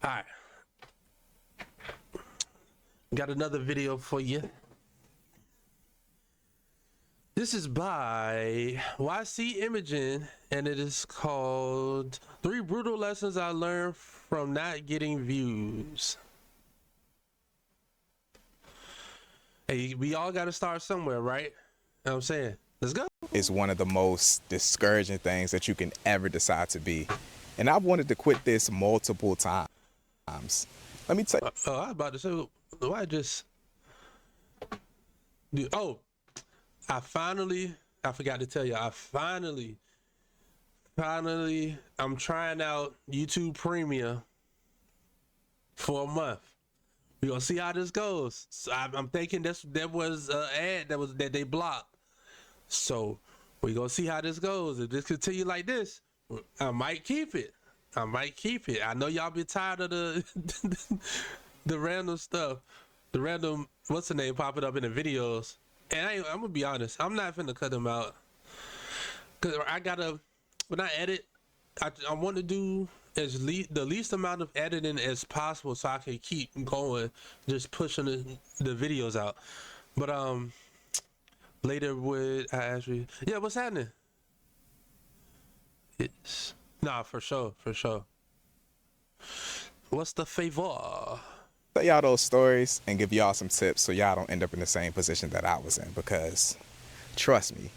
All right, got another video for you. This is by YC Imaging, and it is called 3 Brutal Lessons I Learned from Not Getting Views. Hey, we all got to start somewhere, right? You know what I'm saying? Let's go. Is one of the most discouraging things that you can ever decide to be. And I've wanted to quit this multiple times. Let me tell you. Oh, I was about to say, why just... Dude, oh, I forgot to tell you, I'm trying out YouTube Premium for a month. We're gonna see how this goes. So I'm thinking there was an ad that they blocked. So we're gonna see how this goes. If this continue like this, I might keep it. I know y'all be tired of the the random stuff. The random, what's the name, popping up in the videos. And I'm gonna be honest, I'm not finna cut them out. Cause when I edit, I want to do the least amount of editing as possible so I can keep going, just pushing the videos out. But later would I actually, yeah, what's happening? It's nah, for sure. What's the favor? Tell y'all those stories and give y'all some tips so y'all don't end up in the same position that I was in, because trust me,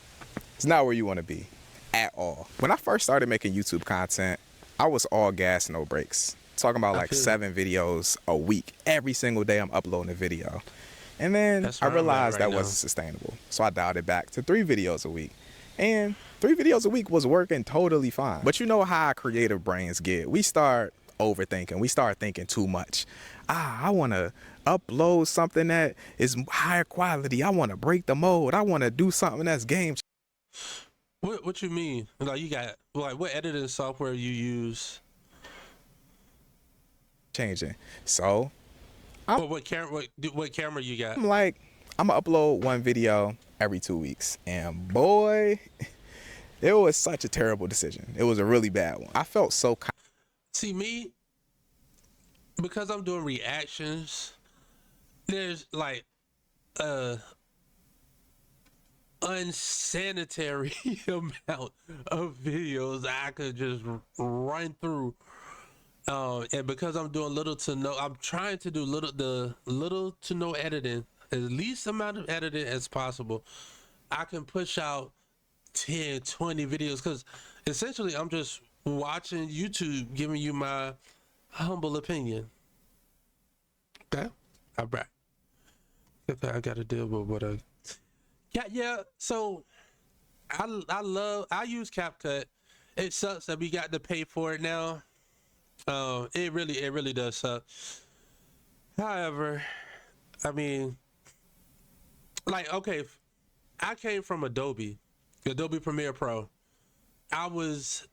it's not where you want to be at all. When I first started making YouTube content, I was all gas, no brakes. Talking about like 7 videos a week. Every single day I'm uploading a video. And then I realized that wasn't sustainable. So I dialed it back to 3 videos a week. And 3 videos a week was working totally fine. But you know how our creative brains get. We start overthinking. We start thinking too much. I want to upload something that is higher quality. I want to break the mold. I want to do something that's game. What you mean? Like, you got, like, what editing software you use? Changing. So what camera you got? I'm like, I'm gonna upload 1 video every 2 weeks, and boy, it was such a terrible decision. It was a really bad one. I felt so see me, because I'm doing reactions, there's like unsanitary amount of videos I could just run through, and because I'm doing I'm trying to do little to no editing, as least amount of editing as possible. I can push out 10, 20 videos, because essentially I'm just watching YouTube, giving you my humble opinion. Okay, all right. Okay, I gotta deal with what I. Yeah. So I use CapCut. It sucks that we got to pay for it now. It really does suck. However, I mean, like, okay, I came from Adobe Premiere Pro. I was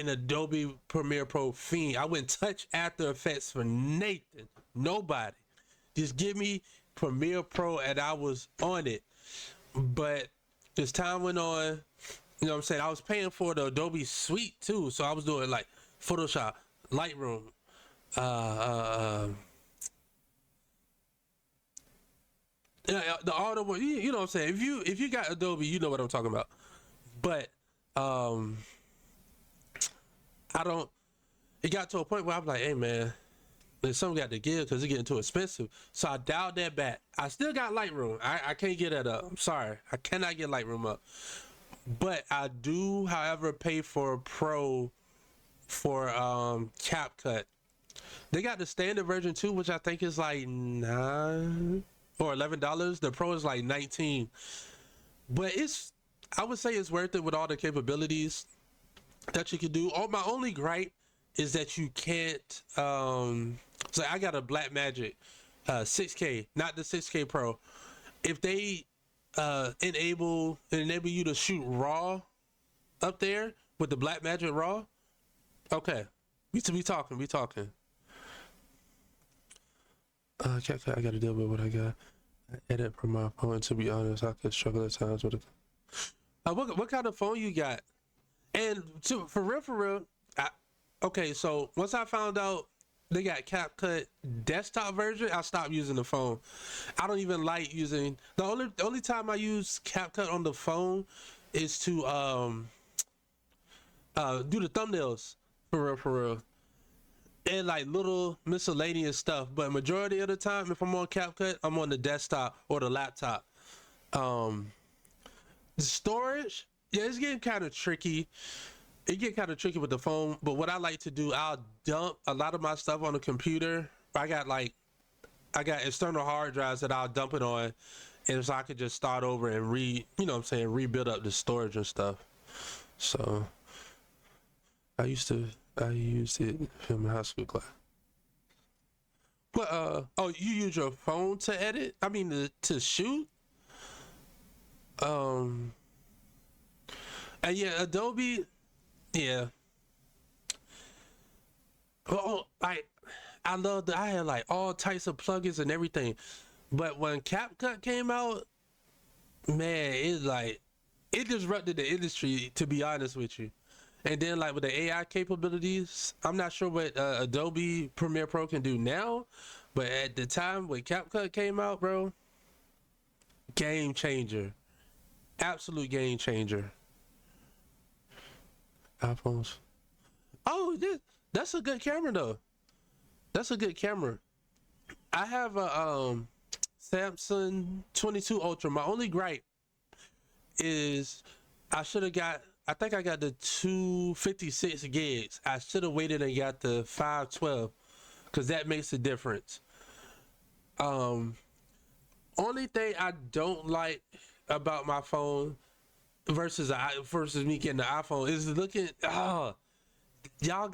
an Adobe Premiere Pro fiend. I wouldn't touch After Effects for Nathan. Nobody. Just give me Premiere Pro and I was on it. But as time went on, you know what I'm saying, I was paying for the Adobe Suite too. So I was doing like Photoshop, Lightroom, all the, you know what I'm saying. If you got Adobe, you know what I'm talking about. But it got to a point where I'm like, hey man, there's something got to give, because it's getting too expensive. So I dialed that back. I still got Lightroom. I can't get that up. I'm sorry, I cannot get Lightroom up. But I do, however, pay for Pro for CapCut. They got the standard version too, which I think is like $9 or $11. The Pro is like $19. But I would say it's worth it with all the capabilities that you can do. My only gripe is that you can't. So I got a Blackmagic 6K, not the 6K Pro. If they enable you to shoot RAW up there with the Blackmagic RAW, okay, we talking. I gotta deal with what I got. I edit from my phone. To be honest, I could struggle at times with it. What kind of phone you got? And for real, okay, so once I found out they got CapCut desktop version. I stopped using the phone. I don't even like using the only time I use CapCut on the phone is to do the thumbnails for real. And like little miscellaneous stuff. But majority of the time if I'm on CapCut, I'm on the desktop or the laptop. The storage, yeah, it's getting kind of tricky. It get kind of tricky with the phone, but what I like to do, I'll dump a lot of my stuff on the computer. I got external hard drives that I'll dump it on, and so I could just start over and rebuild up the storage and stuff. So I used it in high school class. But oh, you use your phone to edit? I mean to shoot? Um and yeah, Adobe, yeah. Oh, I love that I had like all types of plugins and everything. But when CapCut came out, man, it disrupted the industry, to be honest with you. And then like with the AI capabilities, I'm not sure what Adobe Premiere Pro can do now, but at the time when CapCut came out, bro, game changer. Absolute game changer. iPhones. Oh, that's a good camera though. That's a good camera. I have a Samsung 22 Ultra. My only gripe is I should have got. I think I got the 256 gigs. I should have waited and got the 512 because that makes a difference. Only thing I don't like about my phone versus me getting the iPhone is looking. Y'all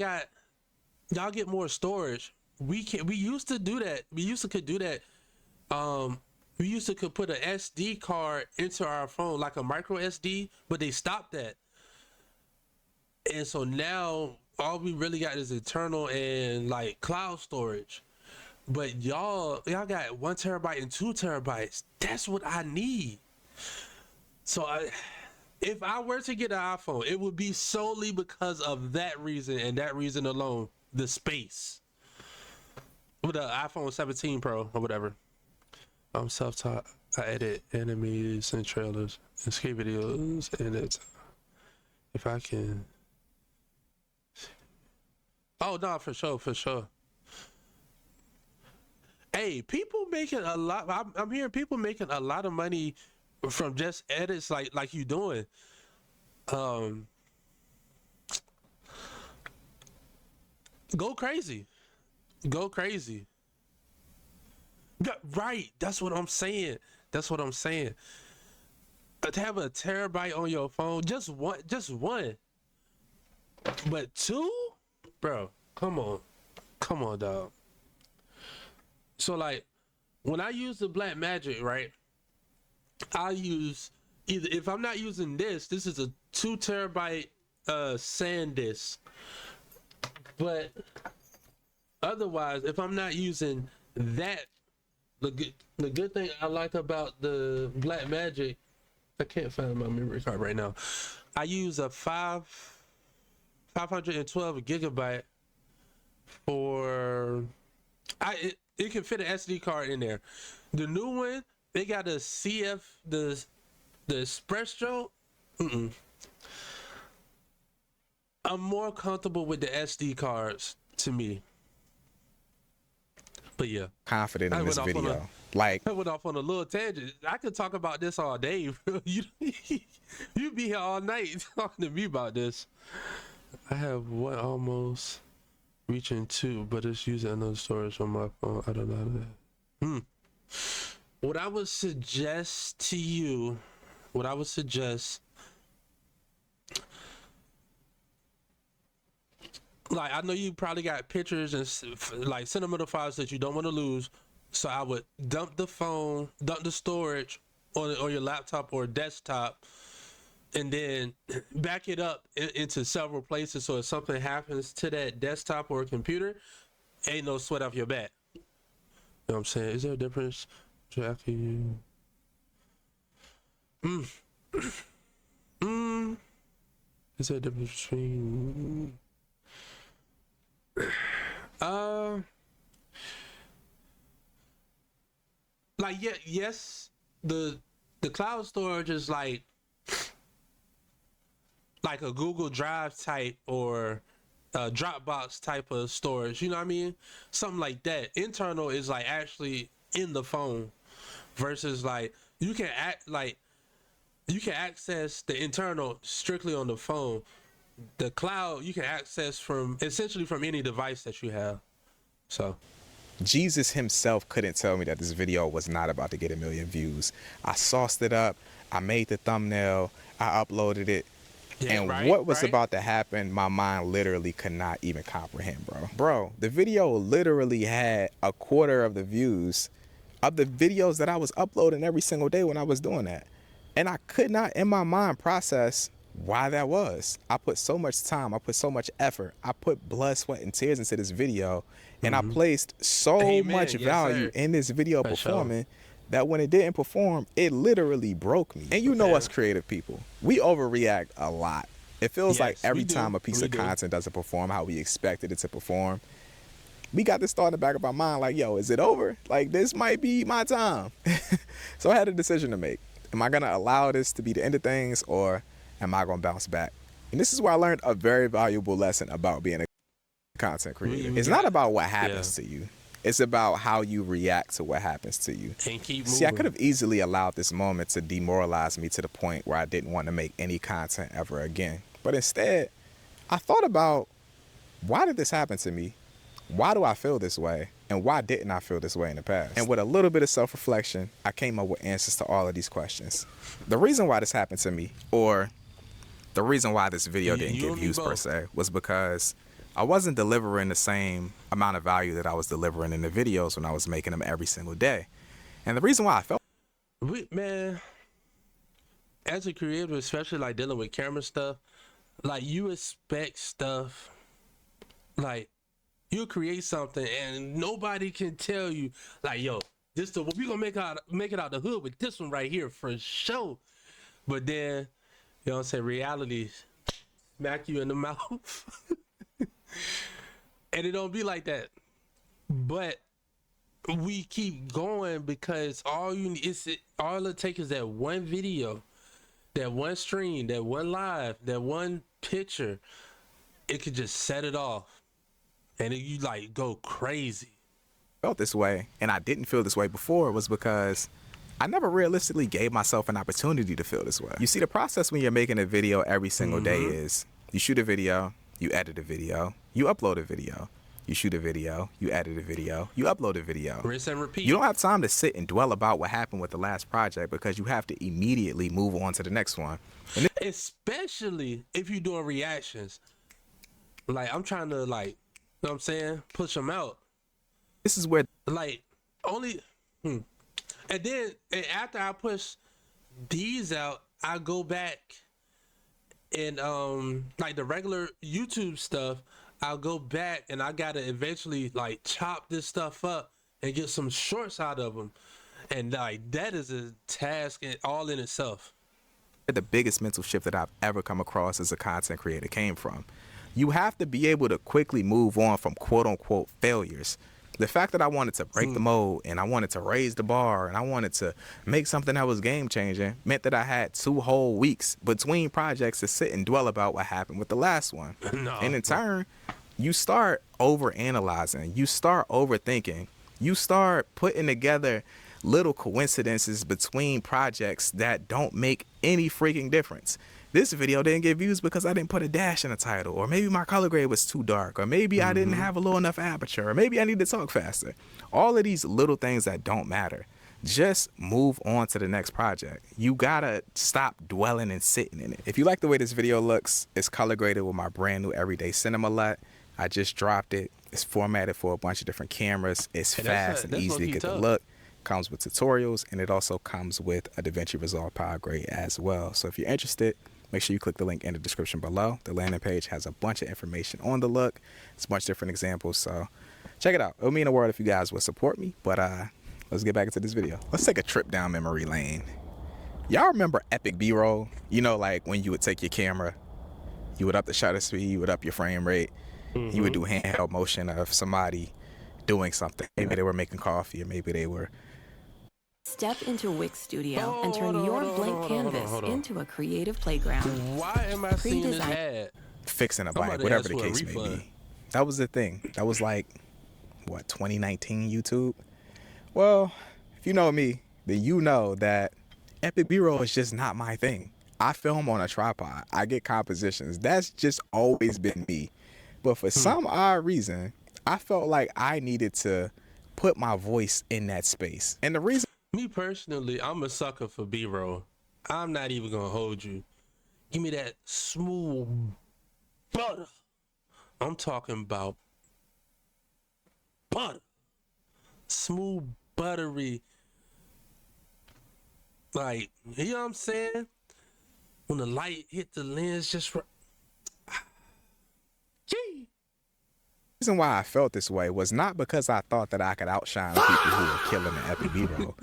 get more storage. We used to do that. Could do that. We used to could put an SD card into our phone like a micro SD, but they stopped that. And so now all we really got is internal and like cloud storage. But y'all got 1 terabyte and 2 terabytes. That's what I need. So if I were to get an iPhone, it would be solely because of that reason and that reason alone, the space. With the iPhone 17 Pro or whatever. I'm self-taught. I edit enemies and trailers and skate videos, and it's if I can. Oh no, for sure. Hey, people making a lot. I'm hearing people making a lot of money from just edits like you doing. Um, Go crazy. Go crazy. Yeah, right. That's what I'm saying. To have a terabyte on your phone, just one. But two? Bro, come on, dog. So like when I use the Black Magic, right? I use either if I'm not using this is a 2 terabyte SanDisk. But otherwise, if I'm not using that, the good thing I like about the Black Magic, I can't find my memory card right now. I use a 512 gigabyte for it can fit an SD card in there. The new one, they got a CF the Express Joe. I'm more comfortable with the SD cards to me. But yeah, confident in this video. Like I went off on a little tangent. I could talk about this all day. You be here all night talking to me about this. I have one almost reaching 2, but it's using another storage on my phone. I don't know how to. What I would suggest to you, like I know you probably got pictures and like sentimental files that you don't want to lose. So I would dump the storage on your laptop or desktop, and then back it up into several places. So if something happens to that desktop or computer, ain't no sweat off your back. You know what I'm saying? Is there a difference after you? Is there a difference between? like, yeah, yes, the cloud storage is like a Google Drive type or Dropbox type of storage. You know what I mean? Something like that. Internal is like actually in the phone, versus like you can access the internal strictly on the phone. The cloud you can access from essentially from any device that you have. So Jesus himself couldn't tell me that this video was not about to get 1 million views. I sauced it up. I made the thumbnail. I uploaded it. yeah, And what was about to happen, my mind literally could not even comprehend, bro. Bro, the video literally had 1/4 of the views of the videos that I was uploading every single day when I was doing that. And I could not in my mind process why that was. I put so much time, I put so much effort, I put blood, sweat, and tears into this video, and I placed so Amen. much Yes, value sir. in this video For sure. performing that when it didn't perform, it literally broke me. And you know us creative people, we overreact a lot. It feels like Yes, every we do. time a piece We of do. content doesn't perform how we expected it to perform, we got this thought in the back of our mind like, yo, is it over? Like, this might be my time. So I had a decision to make. Am I gonna allow this to be the end of things, or am I gonna bounce back? And this is where I learned a very valuable lesson about being a content creator. It's not about what happens to you. It's about how you react to what happens to you. And keep See, I moving. could have easily allowed this moment to demoralize me to the point where I didn't want to make any content ever again. But instead, I thought about, why did this happen to me? Why do I feel this way? And why didn't I feel this way in the past? And with a little bit of self-reflection, I came up with answers to all of these questions. The reason why this happened to me, or the reason why this video didn't get views per se, was because I wasn't delivering the same amount of value that I was delivering in the videos when I was making them every single day. And the reason why I felt, Man, as a creator, especially like dealing with camera stuff, like you expect stuff, like you create something and nobody can tell you like, yo, we gonna make it out the hood with this one right here for sure. But then, you know what I'm saying, reality smack you in the mouth. And it don't be like that. But we keep going because all it takes is that one video, that one stream, that one live, that one picture. It could just set it off, and you like go crazy. felt this way, and I didn't feel this way before, was because I never realistically gave myself an opportunity to feel this way. You see, the process when you're making a video every single day is you shoot a video, you edit a video, you upload a video. You shoot a video, you edit a video, you upload a video. Rinse and repeat. You don't have time to sit and dwell about what happened with the last project because you have to immediately move on to the next one. And Especially if you're doing reactions. Like, I'm trying to, like, you know what I'm saying, push them out. this is where Like, only, and then after I push these out, I go back and, like the regular YouTube stuff, I'll go back and I gotta eventually like chop this stuff up and get some shorts out of them. And like, that is a task all in itself. the biggest mental shift that I've ever come across as a content creator came from. You have to be able to quickly move on from quote unquote failures. The fact that I wanted to break the mold and I wanted to raise the bar and I wanted to make something that was game changing meant that I had 2 whole weeks between projects to sit and dwell about what happened with the last one. No. And in turn, you start over analyzing, you start overthinking, you start putting together little coincidences between projects that don't make any freaking difference. This video didn't get views because I didn't put a dash in the title, or maybe my color grade was too dark, or maybe I didn't have a low enough aperture, or maybe I need to talk faster. All of these little things that don't matter. Just move on to the next project. You gotta stop dwelling and sitting in it. If you like the way this video looks, it's color graded with my brand new Everyday Cinema LUT. I just dropped it. It's formatted for a bunch of different cameras. It's fast and easy to get the look. Comes with tutorials, and it also comes with a DaVinci Resolve Power Grade as well. So if you're interested, make sure you click the link in the description below. The landing page has a bunch of information on the look. It's a bunch of different examples, so check it out. It would mean the world if you guys would support me, but let's get back into this video. Let's take a trip down memory lane. Y'all remember epic B-roll? You know, like when you would take your camera, you would up the shutter speed, you would up your frame rate, you would do handheld motion of somebody doing something. Maybe they were making coffee, or maybe they were Step into Wix Studio and Oh, turn hold on, your hold on, blank hold on, hold on, canvas hold on. into a creative playground. Why am I seeing this Pre-design- ad? Fixing a I'm about bike, to whatever ask the for a case may refund. be. That was the thing. That was like, what, 2019 YouTube? Well, if you know me, then you know that epic B-roll is just not my thing. I film on a tripod. I get compositions. That's just always been me. But for some odd reason, I felt like I needed to put my voice in that space. And the reason Me personally, I'm a sucker for B-roll. I'm not even gonna hold you. Give me that smooth butter. I'm talking about butter. Smooth, buttery. Like, you know what I'm saying? When the light hit the lens, just right. Gee. reason why I felt this way was not because I thought that I could outshine people who were killing the epic B-roll.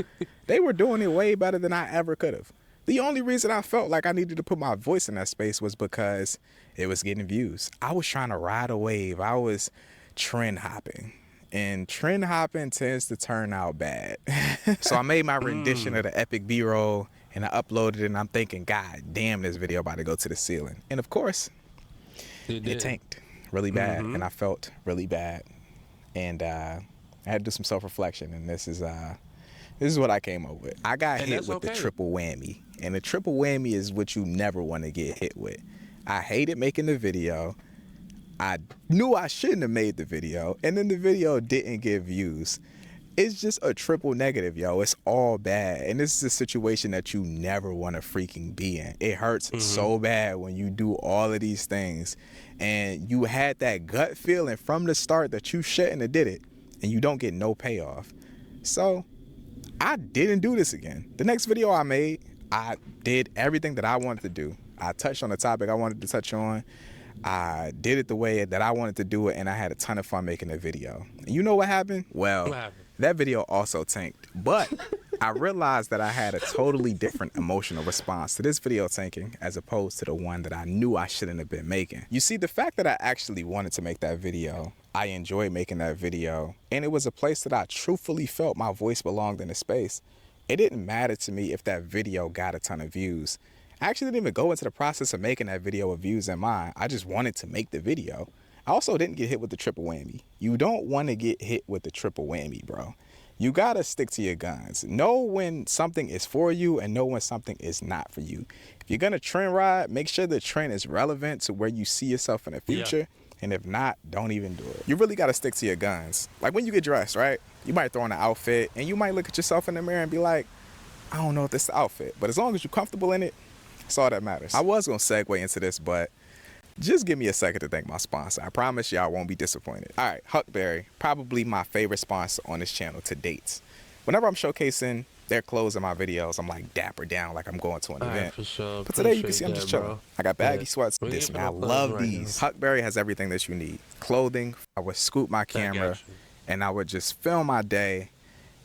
They were doing it way better than I ever could have. The only reason I felt like I needed to put my voice in that space was because it was getting views. I was trying to ride a wave. I was trend hopping. And trend hopping tends to turn out bad. So I made my rendition of the epic B-roll and I uploaded it and I'm thinking, God damn, this video about to go to the ceiling. And of course, it tanked really bad, and I felt really bad, and I had to do some self-reflection, and this is what I came up with. I got hit with the triple whammy, and the triple whammy is what you never want to get hit with. I hated making the video. I knew I shouldn't have made the video, and then the video didn't get views. It's just a triple negative, yo. It's all bad. And this is a situation that you never want to freaking be in. It hurts so bad when you do all of these things and you had that gut feeling from the start that you shouldn't have did it and you don't get no payoff. So I didn't do this again. The next video I made, I did everything that I wanted to do. I touched on the topic I wanted to touch on. I did it the way that I wanted to do it, and I had a ton of fun making the video. And you know what happened? Well, that video also tanked, but I realized that I had a totally different emotional response to this video tanking as opposed to the one that I knew I shouldn't have been making. You see, the fact that I actually wanted to make that video, I enjoyed making that video, and it was a place that I truthfully felt my voice belonged in the space. It didn't matter to me if that video got a ton of views. I actually didn't even go into the process of making that video with views in mind. I just wanted to make the video. I also didn't get hit with the triple whammy. You don't want to get hit with the triple whammy, bro. You gotta stick to your guns. Know when something is for you and know when something is not for you. If you're gonna trend ride, make sure the trend is relevant to where you see yourself in the future. Yeah. And if not, don't even do it. You really gotta stick to your guns. Like when you get dressed, right? You might throw on an outfit and you might look at yourself in the mirror and be like, I don't know if this is the outfit. But as long as you're comfortable in it, that's all that matters. I was gonna segue into this, but just give me a second to thank my sponsor. I promise y'all won't be disappointed. All right, Huckberry, probably my favorite sponsor on this channel to date. Whenever I'm showcasing their clothes in my videos, I'm like dapper down like I'm going to an event. For sure. But today you can see I'm just chilling. I got baggy sweats. This man, I love these. Huckberry has everything that you need. Clothing. I would scoop my camera and I would just film my day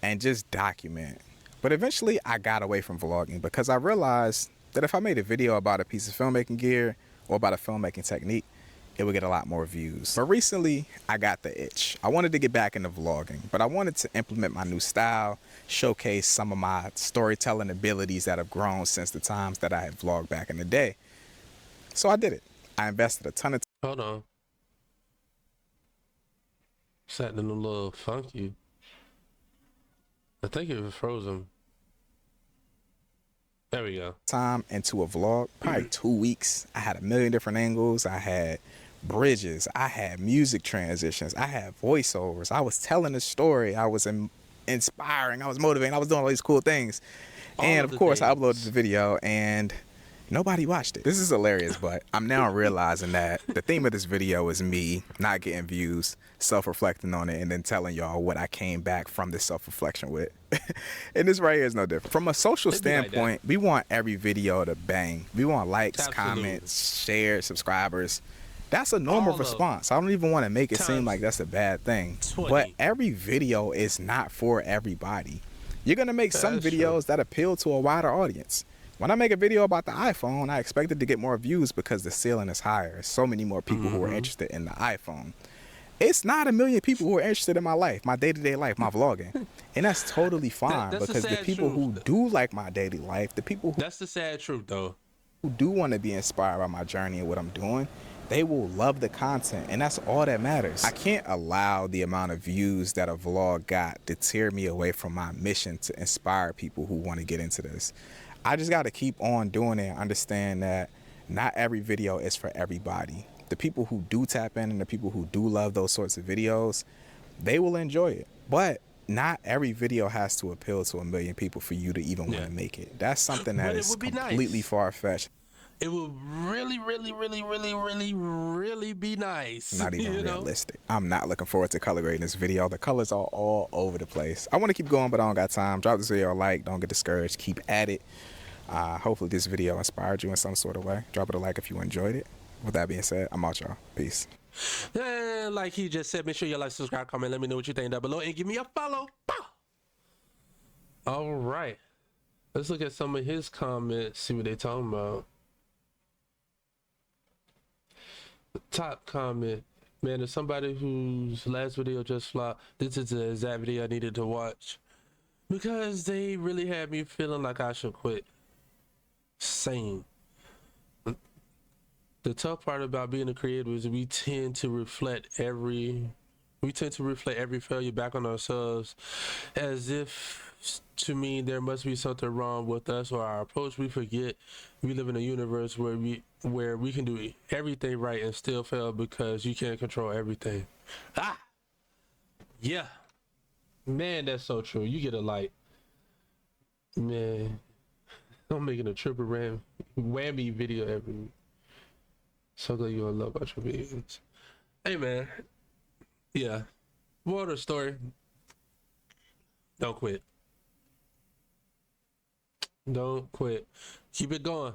and just document. But eventually I got away from vlogging because I realized that if I made a video about a piece of filmmaking gear or about a filmmaking technique, it would get a lot more views. But recently, I got the itch. I wanted to get back into vlogging, but I wanted to implement my new style, showcase some of my storytelling abilities that have grown since the times that I had vlogged back in the day. So I did it. I invested a ton of time. Hold on. Setting them a little funky. I think it was frozen. There we go. Time into a vlog, probably 2 weeks. I had a million different angles. I had bridges. I had music transitions. I had voiceovers. I was telling a story. I was inspiring. I was motivating. I was doing all these cool things. And of course, I uploaded the video and nobody watched it. This is hilarious, but I'm now realizing that the theme of this video is me not getting views, self-reflecting on it, and then telling y'all what I came back from this self-reflection with. And this right here is no different. From a social standpoint, we want every video to bang. We want likes, comments, shares, subscribers. That's a normal response. I don't even want to make it seem like that's a bad thing. But every video is not for everybody. You're going to make some videos that appeal to a wider audience. When I make a video about the iPhone, I expected to get more views because the ceiling is higher. So many more people who are interested in the iPhone. It's not a million people who are interested in my life, my day-to-day life, my vlogging. And that's totally fine that's the because the sad people who truth. do like my daily life, the people That's the sad truth, though. who do want to be inspired by my journey and what I'm doing, they will love the content, and that's all that matters. I can't allow the amount of views that a vlog got to tear me away from my mission to inspire people who want to get into this. I just got to keep on doing it and understand that not every video is for everybody. The people who do tap in and the people who do love those sorts of videos, they will enjoy it. But not every video has to appeal to a million people for you to even want to make it. That's something that But it is would be completely nice. far-fetched. It would really, really, really, really, really, really be nice. Not even you know? realistic. I'm not looking forward to color grading this video. The colors are all over the place. I want to keep going, but I don't got time. Drop this video a like. Don't get discouraged. Keep at it. Hopefully this video inspired you in some sort of way. Drop it a like if you enjoyed it. With that being said, I'm out, y'all. Peace. And like he just said, make sure you like, subscribe, comment, let me know what you think down below, and give me a follow. Bow. All right. Let's look at some of his comments, see what they talking about. Top comment. Man, there's somebody whose last video just flopped. This is the exact video I needed to watch. Because they really had me feeling like I should quit. Same. The tough part about being a creator is we tend to reflect every failure back on ourselves, as if to me there must be something wrong with us or our approach. We forget we live in a universe where we can do everything right and still fail because you can't control everything. Yeah, man, that's so true. You get a like, man. I'm making a triple whammy video every week. So glad you all love about your videos. Hey man, yeah. Moral of the story: don't quit. Don't quit. Keep it going.